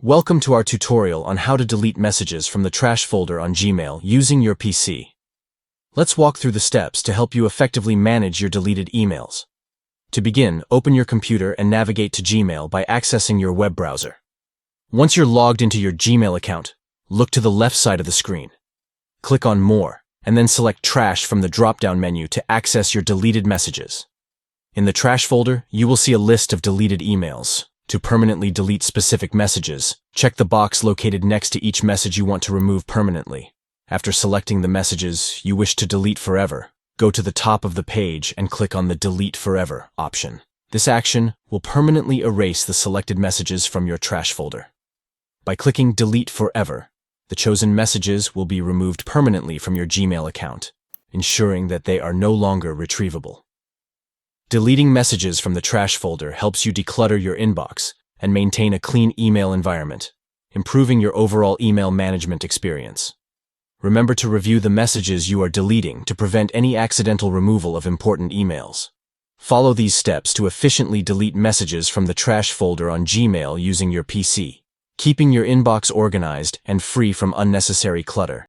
Welcome to our tutorial on how to delete messages from the trash folder on Gmail using your PC. Let's walk through the steps to help you effectively manage your deleted emails. To begin, open your computer and navigate to Gmail by accessing your web browser. Once you're logged into your Gmail account, look to the left side of the screen. Click on More, and then select Trash from the drop-down menu to access your deleted messages. In the trash folder, you will see a list of deleted emails. To permanently delete specific messages, check the box located next to each message you want to remove permanently. After selecting the messages you wish to delete forever, go to the top of the page and click on the Delete Forever option. This action will permanently erase the selected messages from your trash folder. By clicking Delete Forever, the chosen messages will be removed permanently from your Gmail account, ensuring that they are no longer retrievable. Deleting messages from the trash folder helps you declutter your inbox and maintain a clean email environment, improving your overall email management experience. Remember to review the messages you are deleting to prevent any accidental removal of important emails. Follow these steps to efficiently delete messages from the trash folder on Gmail using your PC, keeping your inbox organized and free from unnecessary clutter.